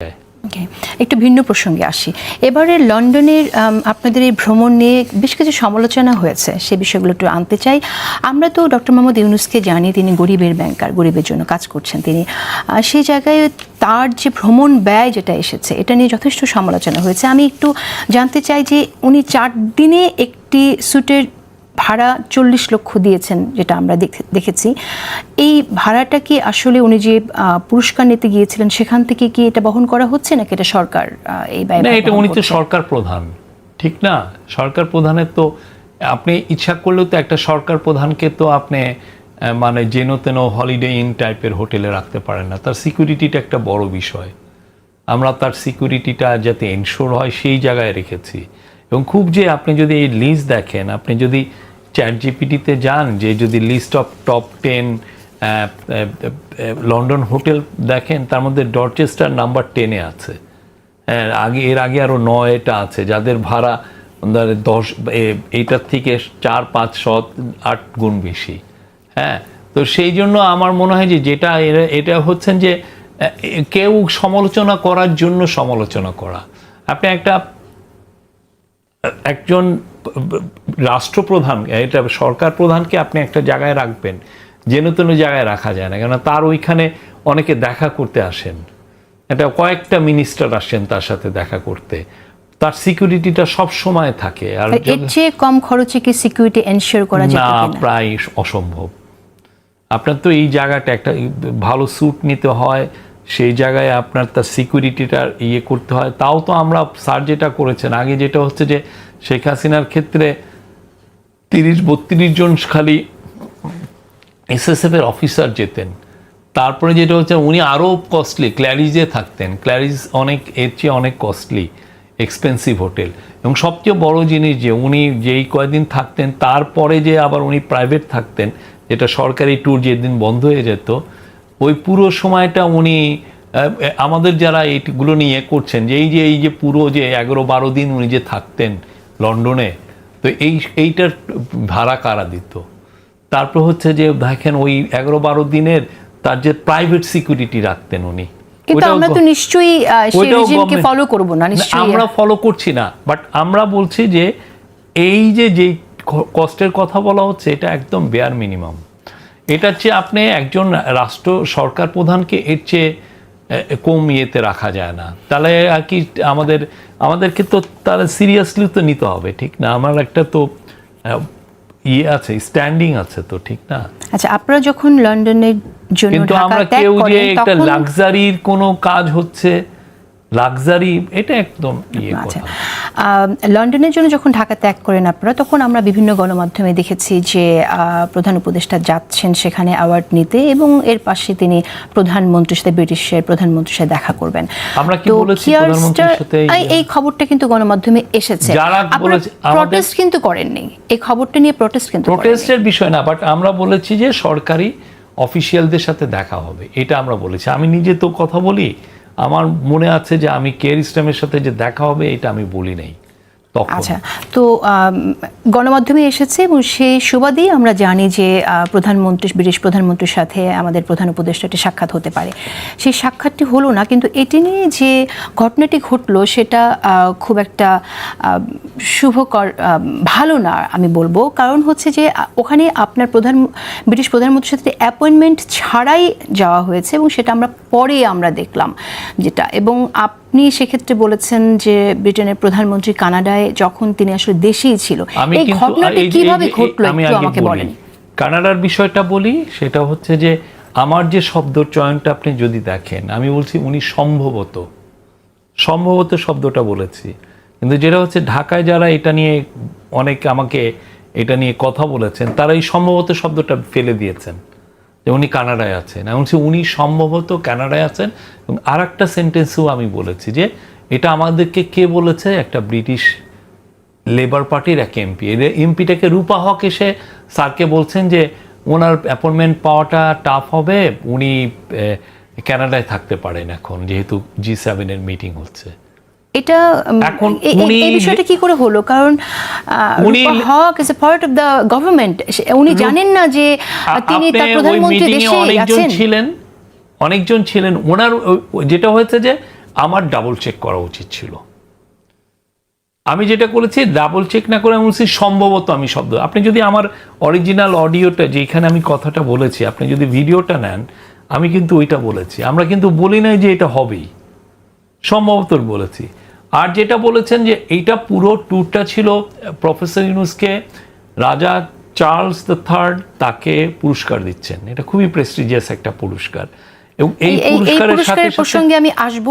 ওকে, একটু ভিন্ন প্রসঙ্গে আসি। এবারে লন্ডনের আপনাদের এই ভ্রমণ নিয়ে বেশ কিছু সমালোচনা হয়েছে, সে বিষয়গুলো একটু আনতে চাই। আমরা তো ডক্টর মোহাম্মদ ইউনূসকে জানি, তিনি গরিবের ব্যাংকার, গরিবের জন্য কাজ করছেন তিনি। সেই জায়গায় তার যে ভ্রমণ ব্যয় যেটা এসেছে, এটা নিয়ে যথেষ্ট সমালোচনা হয়েছে। আমি একটু জানতে চাই যে উনি 4 দিনে একটি স্যুটের ভাড়া 40 লক্ষ দিয়েছেন, যেটা আমরা দেখেছি। এই ভাড়াটা কি আসলে উনি যে পুরস্কার নিতে গিয়েছিলেন সেখান থেকে কি এটা বহন করা হচ্ছে, নাকি এটা সরকার এই ব্যয়? না, এটা উনি তো সরকার প্রধান, ঠিক না? সরকার প্রধানের তো আপনি ইচ্ছা করলেও তো একটা সরকার প্রধানকে তো আপনি মানে যেন তেন হলিডে ইন টাইপের হোটেলে রাখতে পারেন না। তার সিকিউরিটিটা একটা বড় বিষয়। আমরা তার সিকিউরিটিটা যাতে এনশোর হয় সেই জায়গায় রেখেছি। এবং খুব যে আপনি যদি এই লিস্ট দেখেন, আপনি যদি চ্যাটজিপিটিতে যান, যে যদি list of top 10 London hotel দেখেন, তার মধ্যে ডরচেস্টার নাম্বার 10-এ আছে। এর আগে আরও 9টা আছে যাদের ভাড়া 10 এইটার থেকে 4, 5, 7, 8 গুণ বেশি। হ্যাঁ, তো সেই জন্য আমার মনে হয় যে যেটা এটা হচ্ছেন যে কেউ সমালোচনা করার জন্য সমালোচনা করা। আপনি একজন রাষ্ট্রপ্রধান, এটা সরকার প্রধানকে আপনি একটা জায়গায় রাখবেন, যেন তেন জায়গায় রাখা যায় না, কেন তার ওইখানে অনেকে দেখা করতে আসেন। এটা কয়েকটা মিনিস্টার আসেন তার সাথে দেখা করতে, তার সিকিউরিটিটা সব সময় থাকে। আর এর চেয়ে কম খরচে কি সিকিউরিটি এনশিওর করা যায় না? প্রায় অসম্ভব। আপনার তো এই জায়গাটা একটা ভালো স্যুট নিতে হয়, সেই জায়গায় আপনার তার সিকিউরিটিটা করতে হয়। তাও তো আমরা স্যার যেটা করেছেন আগে, যেটা হচ্ছে যে শেখ হাসিনার ক্ষেত্রে 30-32 জন খালি এসএসএফের অফিসার যেতেন। তারপরে যেটা হচ্ছে উনি আরও কস্টলি ক্ল্যারিজে থাকতেন। ক্ল্যারিজ এর চেয়ে অনেক কস্টলি এক্সপেন্সিভ হোটেল। এবং সবচেয়ে বড় জিনিস যে উনি যেই কয়েকদিন থাকতেন, তারপরে যে আবার উনি প্রাইভেট থাকতেন, যেটা সরকারি ট্যুর যেদিন বন্ধ হয়ে যেত, ওই পুরো সময়টা উনি আমাদের যারা এইগুলো নিয়ে করছেন, যে এই যে পুরো যে 11-12 দিন উনি যে থাকতেন লন্ডনে, তো এইটার ভাড়া কারা দিত? তারপর হচ্ছে যে দেখেন ওই 11-12 দিনের তার যে প্রাইভেট সিকিউরিটি রাখতেন উনি। কিন্তু আমরা তো নিশ্চয়ই সেই রেজিমকে ফলো করব না, নিশ্চয়ই আমরা ফলো করছি না। বাট আমরা বলছি যে এই যে কষ্টের কথা বলা হচ্ছে, এটা একদম বেয়ার মিনিমাম। এটার চেয়ে আপনি একজন সরকার প্রধানকে এর চেয়ে কম ইয়েতে রাখা যায় না। তাহলে আর কি আমাদেরকে তো তাহলে সিরিয়াসলি তো নিতে হবে, ঠিক না? আমার একটা তো আছে, স্ট্যান্ডিং আছে তো, ঠিক না? আচ্ছা, আপনারা যখন লন্ডনের জন্য কিন্তু আমরা কেউ যে একটা লাক্সারির কোনো কাজ হচ্ছে, লাক্সারি, এটা একদম আচ্ছা, লন্ডনের জন্য যখন ঢাকা ত্যাগ করেন আপনারা, তখন আমরা বিভিন্ন গণমাধ্যমে দেখেছি যে প্রধান উপদেষ্টা যাচ্ছেন সেখানে অ্যাওয়ার্ড নিতে, এবং এর পাশে তিনি প্রধানমন্ত্রীর সাথে, ব্রিটিশের প্রধানমন্ত্রীর সাথে দেখা করবেন। আমরা কি বলেছি প্রধানমন্ত্রীর সাথে? এই খবরটা কিন্তু গণমাধ্যমে এসেছে। প্রটেস্ট কিন্তু করেননি এই খবরটা নিয়ে, প্রটেস্টের বিষয় না, বাট আমরা বলেছি যে সরকারি অফিসিয়ালদের সাথে দেখা হবে, এটা আমরা বলেছি। আমি নিজে তো কথা বলি, আমার মনে আছে যে আমি কেয়ার স্টামের সাথে যে দেখা হবে, এটা আমি বলি নাই তখন। আচ্ছা, তো গণমাধ্যমে এসেছে, এবং সেই সুবাদেই আমরা জানি যে ব্রিটিশ প্রধানমন্ত্রীর সাথে আমাদের প্রধান উপদেষ্টাটি সাক্ষাৎ হতে পারে। সেই সাক্ষাৎটি হলো না, কিন্তু এটি নিয়ে যে ঘটনাটি ঘটলো সেটা খুব একটা শুভকর, ভালো না আমি বলবো। কারণ হচ্ছে যে ওখানে আপনার ব্রিটিশ প্রধানমন্ত্রীর সাথে অ্যাপয়েন্টমেন্ট ছাড়াই যাওয়া হয়েছে, এবং সেটা পরে আমরা দেখলাম যেটা। এবং আপনি সেক্ষেত্রে বলেছেন যে ব্রিটেনের প্রধানমন্ত্রী কানাডায় যখন তিনি আসলে দেশেই ছিল, এই ঘটনাটি কিভাবে ঘটলো একটু আমাকে বলেন। কানাডার বিষয়টা বলি, সেটা হচ্ছে যে আমার যে শব্দ চয়নটা আপনি যদি দেখেন, আমি বলছি উনি সম্ভবত শব্দটা বলেছি। কিন্তু যেটা হচ্ছে ঢাকায় যারা এটা নিয়ে অনেক আমাকে এটা নিয়ে কথা বলেছেন, তারা এই সম্ভবত শব্দটা ফেলে দিয়েছেন যে উনি কানাডায় আছেন। আমি বলছি উনি সম্ভবত কানাডায় আছেন। এবং আর একটা সেন্টেন্সও আমি বলেছি যে এটা আমাদেরকে কে বলেছে, একটা ব্রিটিশ লেবার পার্টির এক এমপি। এমপিটাকে রূপা হক এসে স্যারকে বলছেন যে ওনার অ্যাপয়েন্টমেন্ট পাওয়াটা টাফ হবে, উনি কানাডায় থাকতে পারেন এখন, যেহেতু G7 এর মিটিং হচ্ছে। এটা এই বিষয়টা কি করে হলো? কারণ Rupa Huq is a part of the government. উনি জানেন না যে তিনি তার প্রধানমন্ত্রী দেশে আছেন? অনেকজন ছিলেন। ওনার যেটা হয়েছে যে আমার ডাবল চেক করা উচিত ছিল। আমি যেটা করেছি ডাবল চেক না করে আমি বলছি সম্ভবত আমি শব্দ, আপনি যদি আমার অরিজিনাল অডিওটা যেখানে আমি কথাটা বলেছি আপনি যদি ভিডিওটা নেন, আমি কিন্তু ওইটা বলেছি। আমরা কিন্তু বলি নাই যে এটা হবেই, সম্ভবত বলেছি। আর যেটা বলেছেন যে এইটা পুরো ট্যুরটা ছিল প্রফেসর ইউনূসকে রাজা চার্লস III তাকে পুরস্কার দিচ্ছেন, এটা খুবই প্রেস্টিজিয়াস একটা পুরস্কার, এবং এই পুরস্কারের সাথে প্রসঙ্গে আমি আসবো।